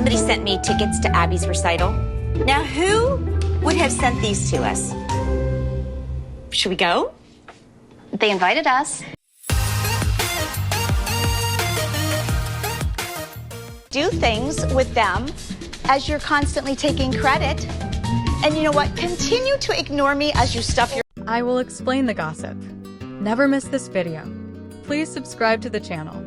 somebody sent me tickets to Abby's recital. Now, who would have sent these to us? Should we go? They invited us. Do things with them as you're constantly taking credit. And you know what? Continue to ignore me as you stuff your... I will explain the gossip. Never miss this video. Please subscribe to the channel.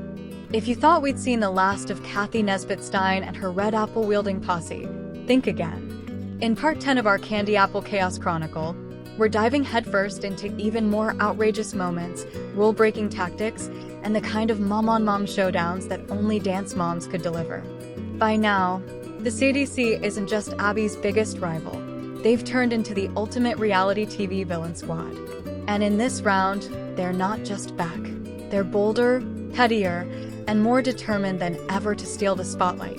If you thought we'd seen the last of Kathy Nesbitt Stein and her red apple-wielding posse, think again. In part 10 of our Candy Apple Chaos Chronicle, we're diving headfirst into even more outrageous moments, rule-breaking tactics, and the kind of mom-on-mom showdowns that only dance moms could deliver. By now, the ALDC isn't just Abby's biggest rival. They've turned into the ultimate reality TV villain squad. And in this round, they're not just back. They're bolder, pettier, and more determined than ever to steal the spotlight.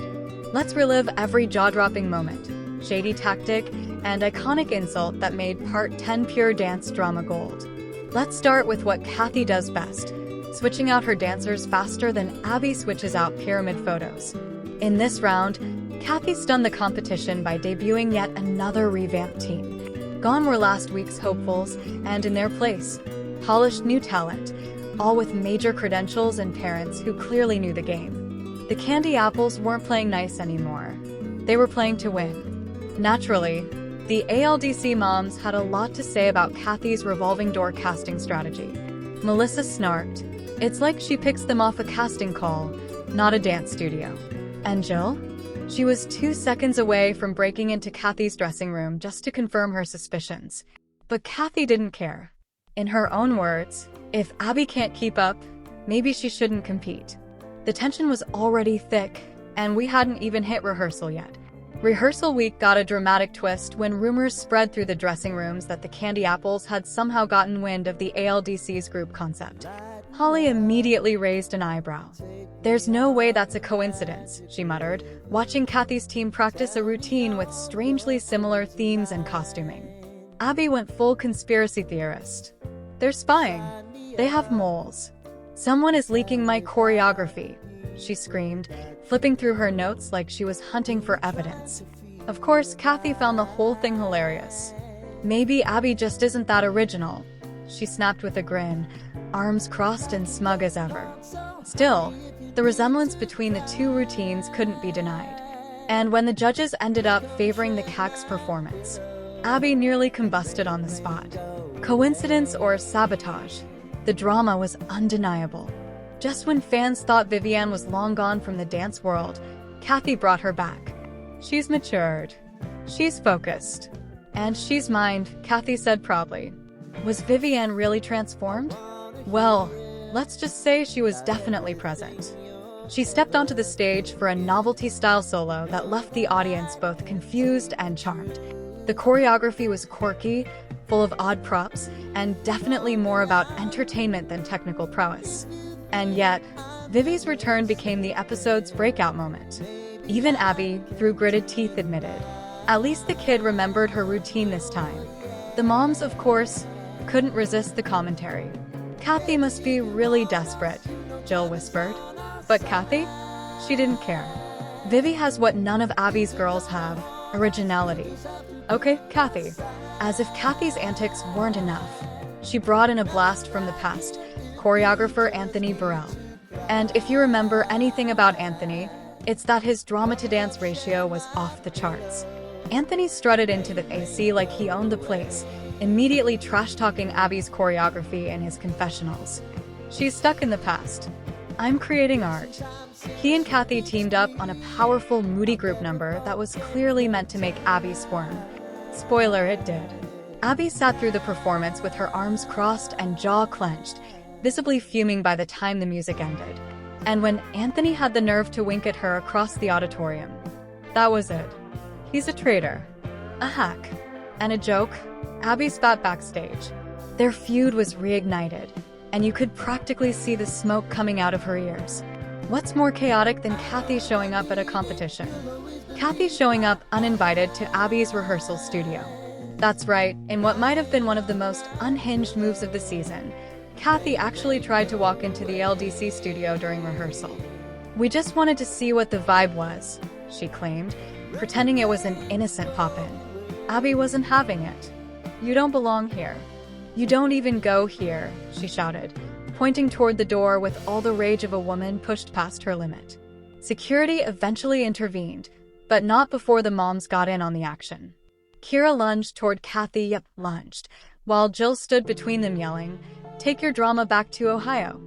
Let's relive every jaw-dropping moment, shady tactic, and iconic insult that made part 10 pure dance drama gold. Let's start with what Kathy does best, switching out her dancers faster than Abby switches out pyramid photos. In this round, Kathy stunned the competition by debuting yet another revamped team. Gone were last week's hopefuls, and in their place, polished new talent, all with major credentials and parents who clearly knew the game. The Candy Apples weren't playing nice anymore. They were playing to win. Naturally, the ALDC moms had a lot to say about Kathy's revolving door casting strategy. Melissa snarked, "It's like she picks them off a casting call, not a dance studio." And Jill? She was 2 seconds away from breaking into Kathy's dressing room just to confirm her suspicions. But Kathy didn't care. In her own words, if Abby can't keep up, maybe she shouldn't compete. The tension was already thick, and we hadn't even hit rehearsal yet. Rehearsal week got a dramatic twist when rumors spread through the dressing rooms that the Candy Apples had somehow gotten wind of the ALDC's group concept. Holly immediately raised an eyebrow. "There's no way that's a coincidence," she muttered, watching Kathy's team practice a routine with strangely similar themes and costuming. Abby went full conspiracy theorist. "They're spying. They have moles. Someone is leaking my choreography," she screamed, flipping through her notes like she was hunting for evidence. Of course, Kathy found the whole thing hilarious. "Maybe Abby just isn't that original," she snapped with a grin, arms crossed and smug as ever. Still, the resemblance between the two routines couldn't be denied. And when the judges ended up favoring the kcas performance, Abby nearly combusted on the spot. Coincidence or sabotage? The drama was undeniable. Just when fans thought Vivienne was long gone from the dance world, Kathy brought her back. "She's matured. She's focused. And she's mined," Kathy said proudly. Was Vivienne really transformed? Well, let's just say she was definitely present. She stepped onto the stage for a novelty-style solo that left the audience both confused and charmed. The choreography was quirky, full of odd props, and definitely more about entertainment than technical prowess. And yet, Vivi's return became the episode's breakout moment. Even Abby, through gritted teeth, admitted, at least the kid remembered her routine this time. The moms, of course, couldn't resist the commentary. "Kathy must be really desperate," Jill whispered. But Kathy? She didn't care. Vivi has what none of Abby's girls have: originality. "Okay, Kathy." As if Kathy's antics weren't enough, she brought in a blast from the past, choreographer Anthony Burrell. And if you remember anything about Anthony, it's that his drama-to-dance ratio was off the charts. Anthony strutted into the AC like he owned the place, immediately trash-talking Abby's choreography in his confessionals. "She's stuck in the past. I'm creating art." He and Kathy teamed up on a powerful, moody group number that was clearly meant to make Abby squirm. Spoiler, it did. Abby sat through the performance with her arms crossed and jaw clenched, visibly fuming by the time the music ended. And when Anthony had the nerve to wink at her across the auditorium, that was it. He's a traitor, a hack, and a joke. Abby spat backstage. Their feud was reignited, and you could practically see the smoke coming out of her ears. What's more chaotic than Kathy showing up at a competition? Kathy showing up uninvited to Abby's rehearsal studio. That's right, in what might have been one of the most unhinged moves of the season, Kathy actually tried to walk into the ALDC studio during rehearsal. "We just wanted to see what the vibe was," she claimed, pretending it was an innocent pop-in. Abby wasn't having it. "You don't belong here. You don't even go here," she shouted, pointing toward the door with all the rage of a woman pushed past her limit. Security eventually intervened, but not before the moms got in on the action. Kira lunged toward Kathy, while Jill stood between them yelling, "Take your drama back to Ohio."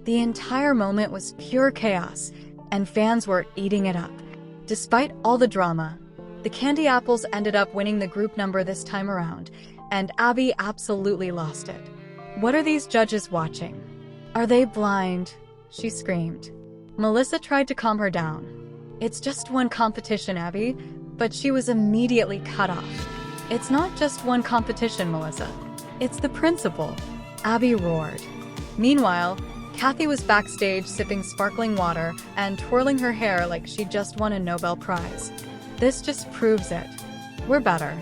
The entire moment was pure chaos, and fans were eating it up. Despite all the drama, the Candy Apples ended up winning the group number this time around, and Abby absolutely lost it. "What are these judges watching? Are they blind?" she screamed. Melissa tried to calm her down. "It's just one competition, Abby," but she was immediately cut off. "It's not just one competition, Melissa. It's the principle," Abby roared. Meanwhile, Kathy was backstage sipping sparkling water and twirling her hair like she just won a Nobel Prize. "This just proves it. We're better.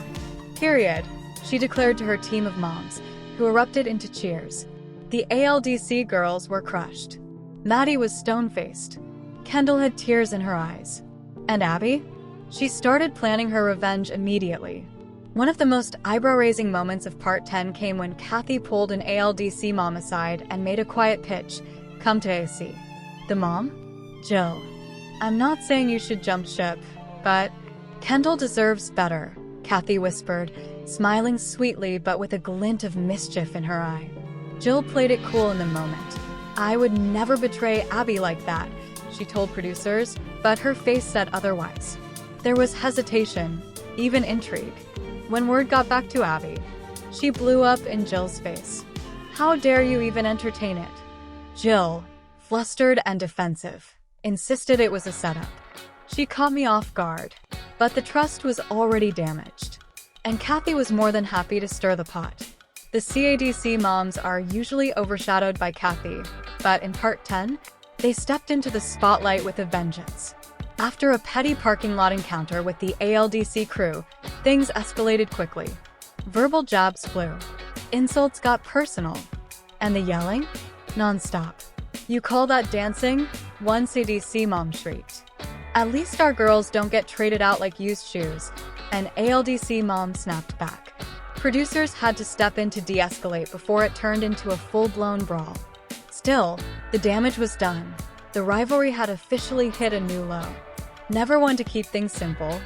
Period," she declared to her team of moms, who erupted into cheers. The ALDC girls were crushed. Maddie was stone-faced. Kendall had tears in her eyes. And Abby? She started planning her revenge immediately. One of the most eyebrow-raising moments of Part 10 came when Kathy pulled an ALDC mom aside and made a quiet pitch, "Come to AC." The mom? Jill. "I'm not saying you should jump ship, but Kendall deserves better," Kathy whispered, smiling sweetly but with a glint of mischief in her eye. Jill played it cool in the moment. "I would never betray Abby like that," she told producers, but her face said otherwise. There was hesitation, even intrigue. When word got back to Abby, she blew up in Jill's face. "How dare you even entertain it?" Jill, flustered and defensive, insisted it was a setup. "She caught me off guard, but the trust was already damaged." And Kathy was more than happy to stir the pot. The CADC moms are usually overshadowed by Kathy, but in Part 10, they stepped into the spotlight with a vengeance. After a petty parking lot encounter with the ALDC crew, things escalated quickly. Verbal jabs flew. Insults got personal. And the yelling? Non-stop. "You call that dancing?" one CDC mom shrieked. "At least our girls don't get traded out like used shoes," an ALDC mom snapped back. Producers had to step in to de-escalate before it turned into a full-blown brawl. Still, the damage was done. The rivalry had officially hit a new low. Never one to keep things simple,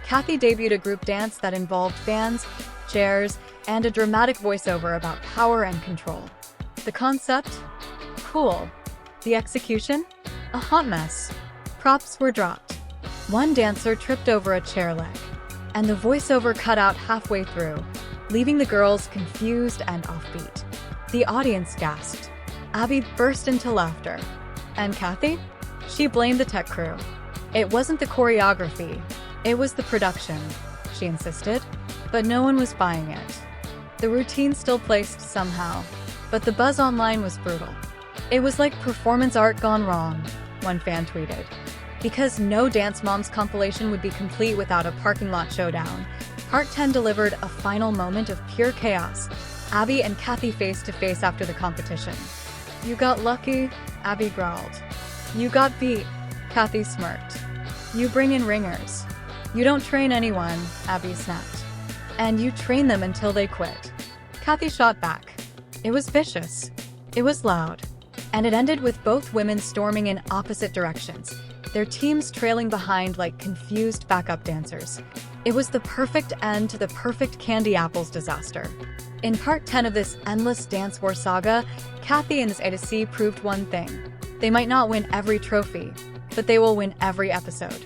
Kathy debuted a group dance that involved fans, chairs, and a dramatic voiceover about power and control. The concept? Cool. The execution? A hot mess. Props were dropped. One dancer tripped over a chair leg, and the voiceover cut out halfway through, leaving the girls confused and offbeat. The audience gasped. Abby burst into laughter. And Kathy? She blamed the tech crew. "It wasn't the choreography, it was the production," she insisted, but no one was buying it. The routine still placed somehow, but the buzz online was brutal. "It was like performance art gone wrong," one fan tweeted. Because no Dance Moms compilation would be complete without a parking lot showdown, Part 10 delivered a final moment of pure chaos, Abby and Kathy face to face after the competition. "You got lucky," Abby growled. "You got beat," Kathy smirked. "You bring in ringers. You don't train anyone," Abby snapped. "And you train them until they quit." Kathy shot back. It was vicious. It was loud. And it ended with both women storming in opposite directions, their teams trailing behind like confused backup dancers. It was the perfect end to the perfect Candy Apples disaster. In Part 10 of this endless dance war saga, Kathy and ALDC proved one thing. They might not win every trophy, but they will win every episode.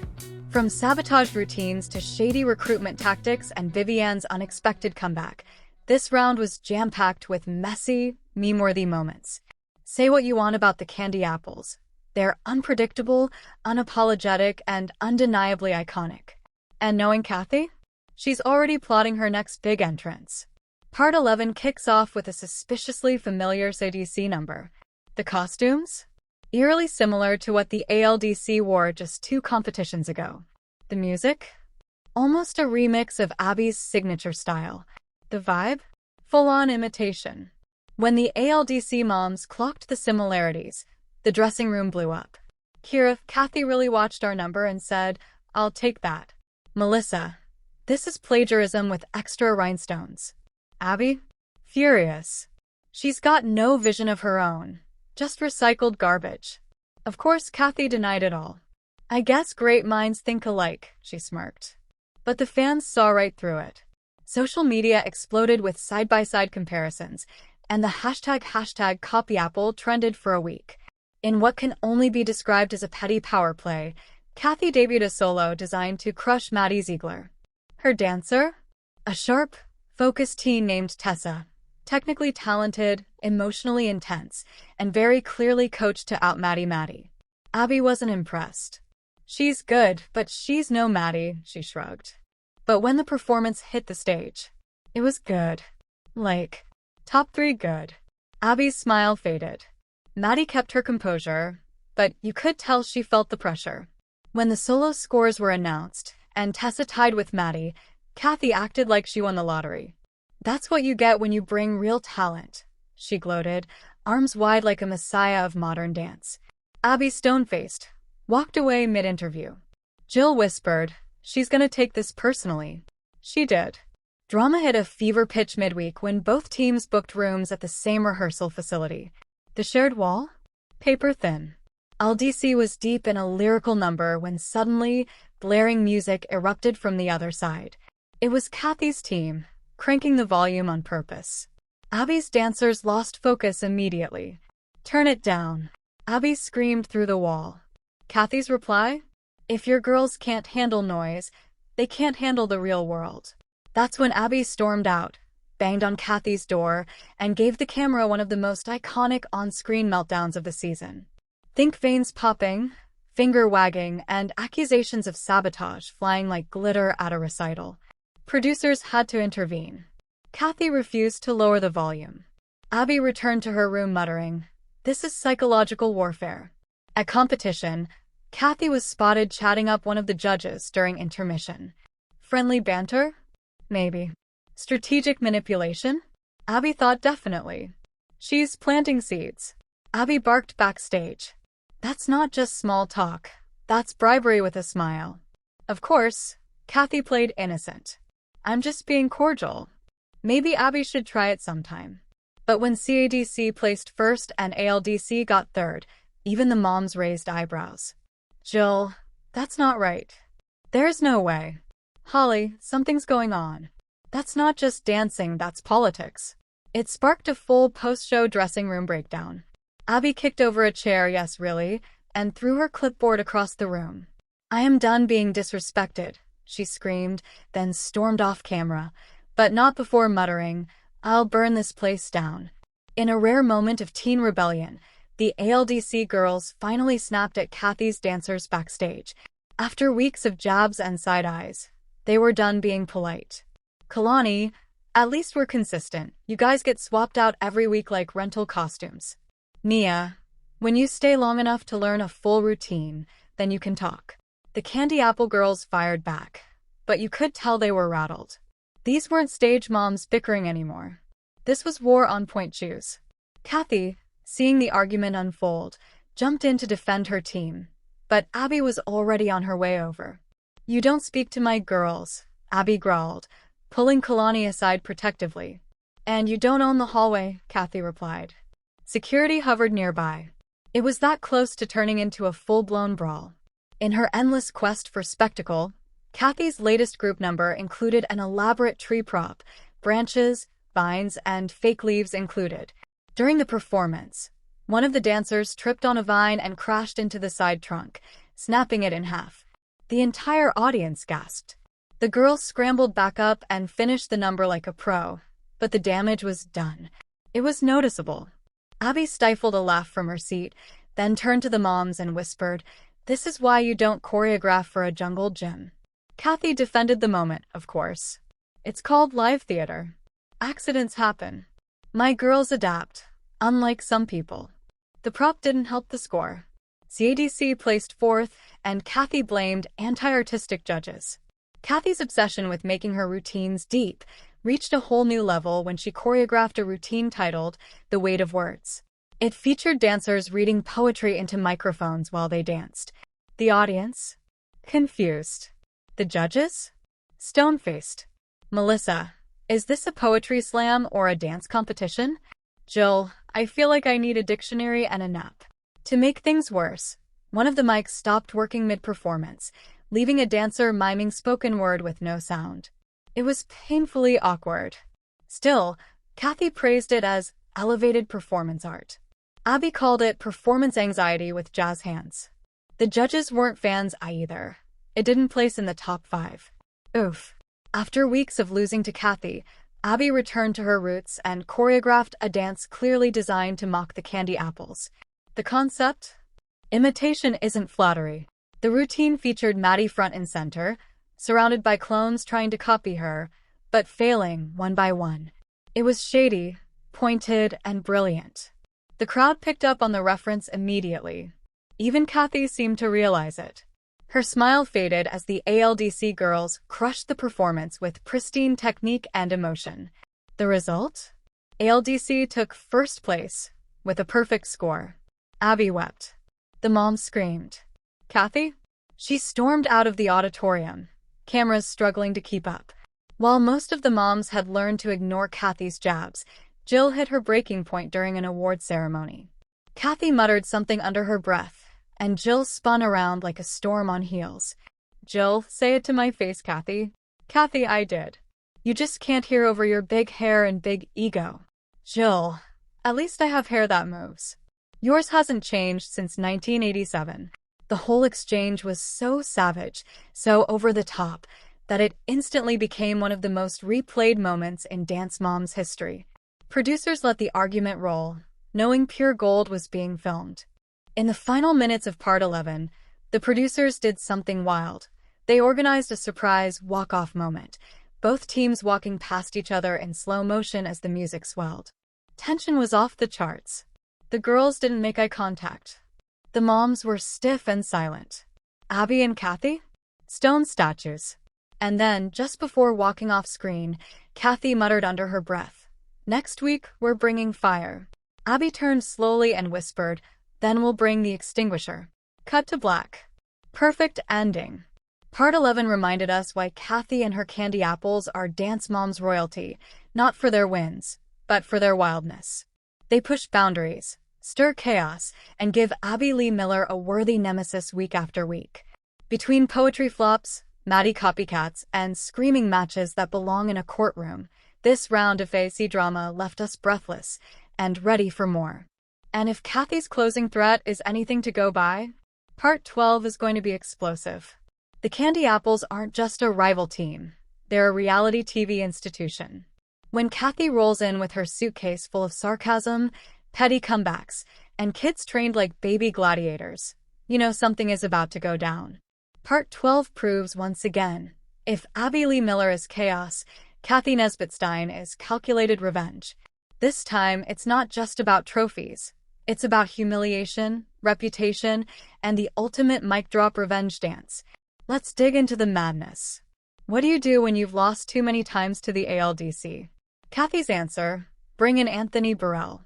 From sabotaged routines to shady recruitment tactics and Vivianne's unexpected comeback, this round was jam-packed with messy, meme-worthy moments. Say what you want about the Candy Apples. They're unpredictable, unapologetic, and undeniably iconic. And knowing Kathy? She's already plotting her next big entrance. Part 11 kicks off with a suspiciously familiar CDC number. The costumes? Eerily similar to what the ALDC wore just 2 competitions ago. The music? Almost a remix of Abby's signature style. The vibe? Full-on imitation. When the ALDC moms clocked the similarities, the dressing room blew up. Kathy really watched our number and said, I'll take that. Melissa, this is plagiarism with extra rhinestones. Abby? Furious. She's got no vision of her own. Just recycled garbage. Of course, Kathy denied it all. I guess great minds think alike, she smirked. But the fans saw right through it. Social media exploded with side-by-side comparisons, and the hashtag #CopyApple trended for a week. In what can only be described as a petty power play, Kathy debuted a solo designed to crush Maddie Ziegler. Her dancer? A sharp, focused teen named Tessa. Technically talented, emotionally intense, and very clearly coached to out Maddie. Abby wasn't impressed. She's good, but she's no Maddie, she shrugged. But when the performance hit the stage, it was good. Like, top 3 good. Abby's smile faded. Maddie kept her composure, but you could tell she felt the pressure. When the solo scores were announced, and Tessa tied with Maddie, Kathy acted like she won the lottery. That's what you get when you bring real talent, she gloated, arms wide like a messiah of modern dance. Abby, stone-faced, walked away mid-interview. Jill whispered, she's gonna take this personally. She did. Drama hit a fever pitch midweek when both teams booked rooms at the same rehearsal facility. The shared wall? Paper thin. ALDC was deep in a lyrical number when suddenly, blaring music erupted from the other side. It was Kathy's team, cranking the volume on purpose. Abby's dancers lost focus immediately. Turn it down. Abby screamed through the wall. Kathy's reply? If your girls can't handle noise, they can't handle the real world. That's when Abby stormed out, banged on Kathy's door, and gave the camera one of the most iconic on-screen meltdowns of the season. Think veins popping, finger wagging, and accusations of sabotage flying like glitter at a recital. Producers had to intervene. Kathy refused to lower the volume. Abby returned to her room muttering, "This is psychological warfare." At competition, Kathy was spotted chatting up one of the judges during intermission. Friendly banter? Maybe. Strategic manipulation? Abby thought definitely. She's planting seeds. Abby barked backstage. That's not just small talk. That's bribery with a smile. Of course, Kathy played innocent. I'm just being cordial. Maybe Abby should try it sometime. But when CADC placed first and ALDC got third, even the moms raised eyebrows. Jill, that's not right. There's no way. Holly, something's going on. That's not just dancing, that's politics. It sparked a full post-show dressing room breakdown. Abby kicked over a chair, yes really, and threw her clipboard across the room. I am done being disrespected, she screamed, then stormed off camera, but not before muttering, I'll burn this place down. In a rare moment of teen rebellion, the ALDC girls finally snapped at Kathy's dancers backstage. After weeks of jabs and side eyes, they were done being polite. Kalani, at least we're consistent. You guys get swapped out every week like rental costumes. Nia, when you stay long enough to learn a full routine, then you can talk. The Candy Apple girls fired back, but you could tell they were rattled. These weren't stage moms bickering anymore. This was war on point shoes. Kathy, seeing the argument unfold, jumped in to defend her team, but Abby was already on her way over. You don't speak to my girls, Abby growled, pulling Kalani aside protectively. And you don't own the hallway, Kathy replied. Security hovered nearby. It was that close to turning into a full-blown brawl. In her endless quest for spectacle, Kathy's latest group number included an elaborate tree prop, branches, vines, and fake leaves included. During the performance, one of the dancers tripped on a vine and crashed into the side trunk, snapping it in half. The entire audience gasped. The girls scrambled back up and finished the number like a pro, but the damage was done. It was noticeable. Abby stifled a laugh from her seat, then turned to the moms and whispered, "This is why you don't choreograph for a jungle gym." Kathy defended the moment, of course. It's called live theater. Accidents happen. My girls adapt, unlike some people. The prop didn't help the score. CADC placed fourth, and Kathy blamed anti-artistic judges. Kathy's obsession with making her routines deep reached a whole new level when she choreographed a routine titled The Weight of Words. It featured dancers reading poetry into microphones while they danced. The audience? confused. The judges? Stone-faced. Melissa, is this a poetry slam or a dance competition? Jill, I feel like I need a dictionary and a nap. To make things worse, one of the mics stopped working mid-performance, leaving a dancer miming spoken word with no sound. It was painfully awkward. Still, Kathy praised it as elevated performance art. Abby called it performance anxiety with jazz hands. The judges weren't fans either. It didn't place in the top 5. Oof. After weeks of losing to Kathy, Abby returned to her roots and choreographed a dance clearly designed to mock the candy apples. The concept? Imitation isn't flattery. The routine featured Maddie front and center, surrounded by clones trying to copy her, but failing one by one. It was shady, pointed, and brilliant. The crowd picked up on the reference immediately. Even Kathy seemed to realize it. Her smile faded as the ALDC girls crushed the performance with pristine technique and emotion. The result? ALDC took first place, with a perfect score. Abby wept. The moms screamed. Kathy? She stormed out of the auditorium, cameras struggling to keep up. While most of the moms had learned to ignore Kathy's jabs, Jill hit her breaking point during an award ceremony. Kathy muttered something under her breath, and Jill spun around like a storm on heels. Jill, say it to my face, Kathy. Kathy, I did. You just can't hear over your big hair and big ego. Jill, at least I have hair that moves. Yours hasn't changed since 1987. The whole exchange was so savage, so over the top, that it instantly became one of the most replayed moments in Dance Mom's history. Producers let the argument roll, knowing pure gold was being filmed. In the final minutes of Part 11, the producers did something wild. They organized a surprise walk-off moment, both teams walking past each other in slow motion as the music swelled. Tension was off the charts. The girls didn't make eye contact. The moms were stiff and silent. Abby and Kathy? Stone statues. And then, just before walking off screen, Kathy muttered under her breath, "Next week, we're bringing fire." Abby turned slowly and whispered, "Then we'll bring the extinguisher." Cut to black. Perfect ending. Part 11 reminded us why Kathy and her candy apples are Dance Mom's royalty, not for their wins, but for their wildness. They push boundaries, stir chaos, and give Abby Lee Miller a worthy nemesis week after week. Between poetry flops, Maddie copycats, and screaming matches that belong in a courtroom, this round of AC drama left us breathless and ready for more. And if Kathy's closing threat is anything to go by, Part 12 is going to be explosive. The Candy Apples aren't just a rival team, they're a reality TV institution. When Kathy rolls in with her suitcase full of sarcasm, petty comebacks, and kids trained like baby gladiators, you know something is about to go down. Part 12 proves once again, if Abby Lee Miller is chaos, Kathy Nesbitt Stein is calculated revenge. This time, it's not just about trophies. It's about humiliation, reputation, and the ultimate mic drop revenge dance. Let's dig into the madness. What do you do when you've lost too many times to the ALDC? Kathy's answer, bring in Anthony Burrell.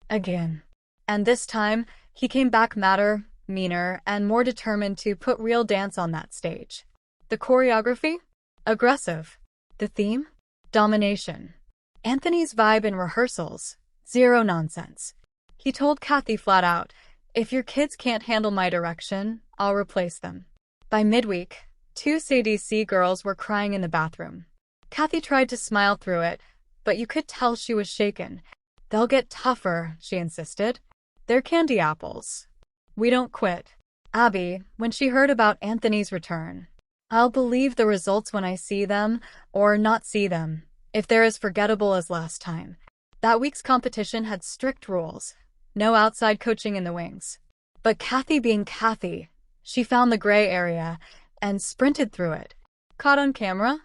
Again. And this time, he came back madder, meaner, and more determined to put real dance on that stage. The choreography? Aggressive. The theme? Domination. Anthony's vibe in rehearsals? Zero nonsense. He told Kathy flat out, if your kids can't handle my direction, I'll replace them. By midweek, two ADC girls were crying in the bathroom. Kathy tried to smile through it, but you could tell she was shaken. They'll get tougher, she insisted. They're candy apples. We don't quit. Abby, when she heard about Anthony's return, I'll believe the results when I see them, or not see them, if they're as forgettable as last time. That week's competition had strict rules. No outside coaching in the wings. But Kathy being Kathy, she found the gray area and sprinted through it. Caught on camera?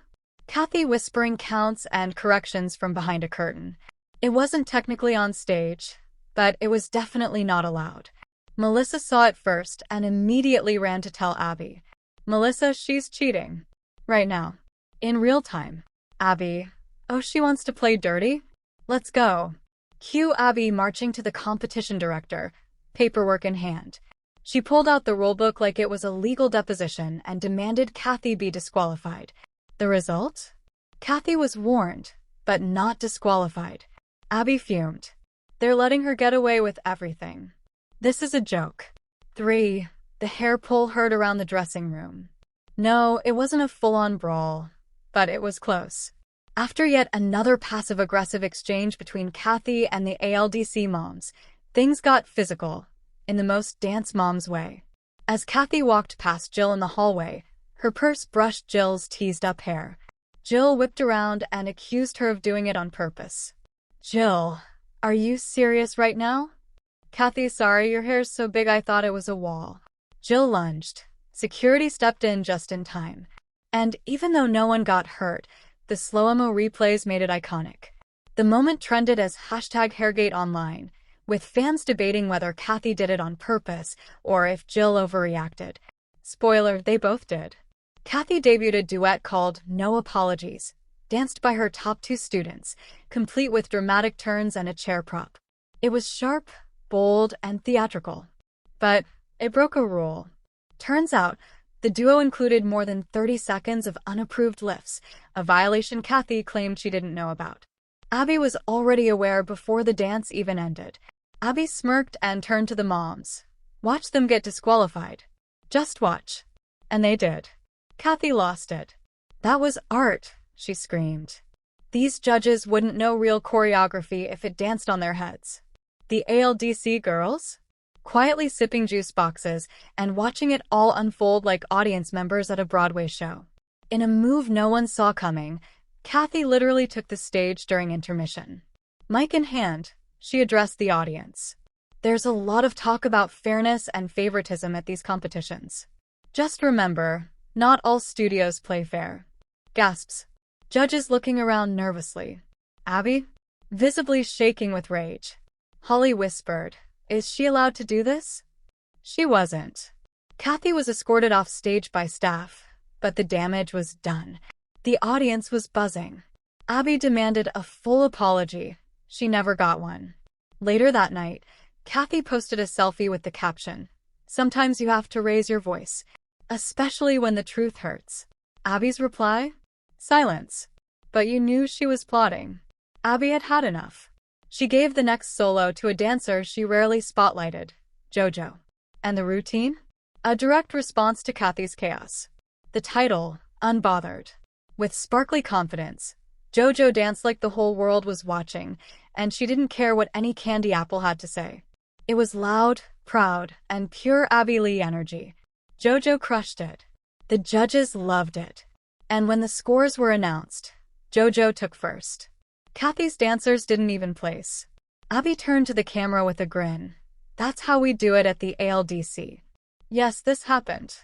Kathy whispering counts and corrections from behind a curtain. It wasn't technically on stage, but it was definitely not allowed. Melissa saw it first and immediately ran to tell Abby. Melissa, she's cheating. Right now. In real time. Abby, oh, she wants to play dirty? Let's go. Cue Abby marching to the competition director, paperwork in hand. She pulled out the rulebook like it was a legal deposition and demanded Kathy be disqualified. The result? Kathy was warned, but not disqualified. Abby fumed. They're letting her get away with everything. This is a joke. 3. The hair pull heard around the dressing room. No, it wasn't a full-on brawl, but it was close. After yet another passive-aggressive exchange between Kathy and the ALDC moms, things got physical, in the most dance moms way. As Kathy walked past Jill in the hallway, her purse brushed Jill's teased-up hair. Jill whipped around and accused her of doing it on purpose. Jill, are you serious right now? Kathy, sorry, your hair's so big I thought it was a wall. Jill lunged. Security stepped in just in time. And even though no one got hurt, the slow-mo replays made it iconic. The moment trended as #Hairgate online, with fans debating whether Kathy did it on purpose or if Jill overreacted. Spoiler, they both did. Kathy debuted a duet called No Apologies, danced by her top 2 students, complete with dramatic turns and a chair prop. It was sharp, bold, and theatrical. But it broke a rule. Turns out, the duo included more than 30 seconds of unapproved lifts, a violation Kathy claimed she didn't know about. Abby was already aware before the dance even ended. Abby smirked and turned to the moms. Watch them get disqualified. Just watch. And they did. Kathy lost it. That was art, she screamed. These judges wouldn't know real choreography if it danced on their heads. The ALDC girls? Quietly sipping juice boxes and watching it all unfold like audience members at a Broadway show. In a move no one saw coming, Kathy literally took the stage during intermission. Mic in hand, she addressed the audience. There's a lot of talk about fairness and favoritism at these competitions. Just remember, not all studios play fair. Gasps. Judges looking around nervously. Abby? Visibly shaking with rage. Holly whispered, "Is she allowed to do this?" She wasn't. Kathy was escorted off stage by staff, but the damage was done. The audience was buzzing. Abby demanded a full apology. She never got one. Later that night, Kathy posted a selfie with the caption, "Sometimes you have to raise your voice, especially when the truth hurts." Abby's reply? Silence. But you knew she was plotting. Abby had had enough. She gave the next solo to a dancer she rarely spotlighted, JoJo. And the routine? A direct response to Kathy's chaos. The title, Unbothered. With sparkly confidence, JoJo danced like the whole world was watching, and she didn't care what any candy apple had to say. It was loud, proud, and pure Abby Lee energy. JoJo crushed it. The judges loved it. And when the scores were announced, JoJo took first. Kathy's dancers didn't even place. Abby turned to the camera with a grin. That's how we do it at the ALDC. Yes, this happened.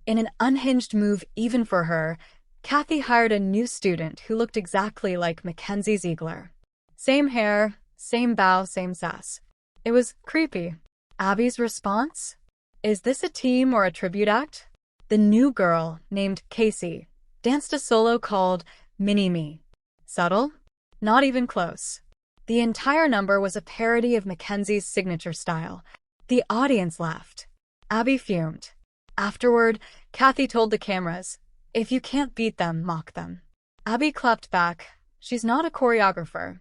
In an unhinged move even for her, Kathy hired a new student who looked exactly like Mackenzie Ziegler. Same hair, same bow, same sass. It was creepy. Abby's response? Is this a team or a tribute act? The new girl, named Casey, danced a solo called Mini-Me. Subtle? Not even close. The entire number was a parody of Mackenzie's signature style. The audience laughed. Abby fumed. Afterward, Kathy told the cameras, "If you can't beat them, mock them." Abby clapped back. She's not a choreographer.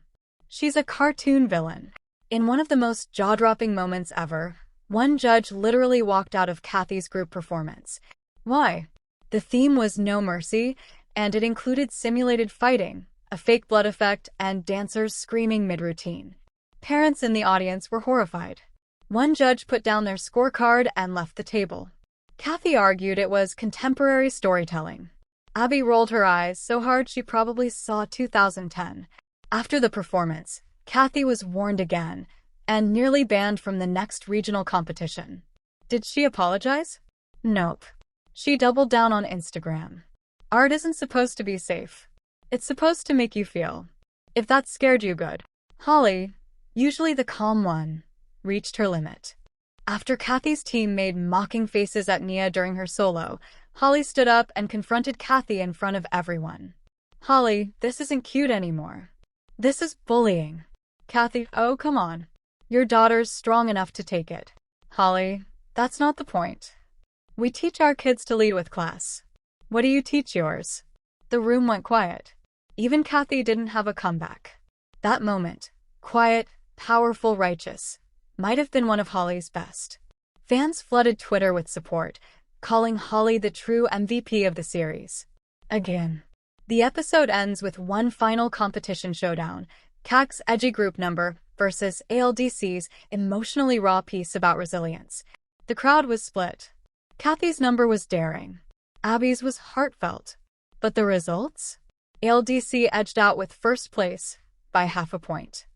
She's a cartoon villain. In one of the most jaw-dropping moments ever, one judge literally walked out of Kathy's group performance. Why? The theme was No Mercy, and it included simulated fighting, a fake blood effect, and dancers screaming mid-routine. Parents in the audience were horrified. One judge put down their scorecard and left the table. Kathy argued it was contemporary storytelling. Abby rolled her eyes so hard she probably saw 2010. After the performance, Kathy was warned again, and nearly banned from the next regional competition. Did she apologize? Nope. She doubled down on Instagram. Art isn't supposed to be safe. It's supposed to make you feel. If that scared you, good. Holly, usually the calm one, reached her limit. After Kathy's team made mocking faces at Nia during her solo, Holly stood up and confronted Kathy in front of everyone. "Holly, this isn't cute anymore. This is bullying." Kathy, "Oh, come on. Your daughter's strong enough to take it." Holly, That's not the point. We teach our kids to lead with class. What do you teach yours? The room went quiet. Even Kathy didn't have a comeback. That moment, quiet, powerful, righteous, might have been one of Holly's best. Fans flooded Twitter with support, calling Holly the true MVP of the series. Again. The episode ends with one final competition showdown, CAC's edgy group number versus ALDC's emotionally raw piece about resilience. The crowd was split. Kathy's number was daring. Abby's was heartfelt. But the results? ALDC edged out with first place by half a point.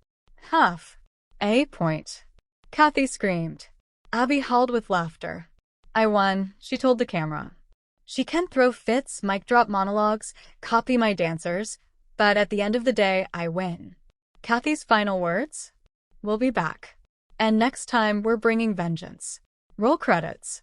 Half a point. Kathy screamed. Abby howled with laughter. I won, she told the camera. She can throw fits, mic drop monologues, copy my dancers, but at the end of the day, I win. Kathy's final words? We'll be back. And next time, we're bringing vengeance. Roll credits.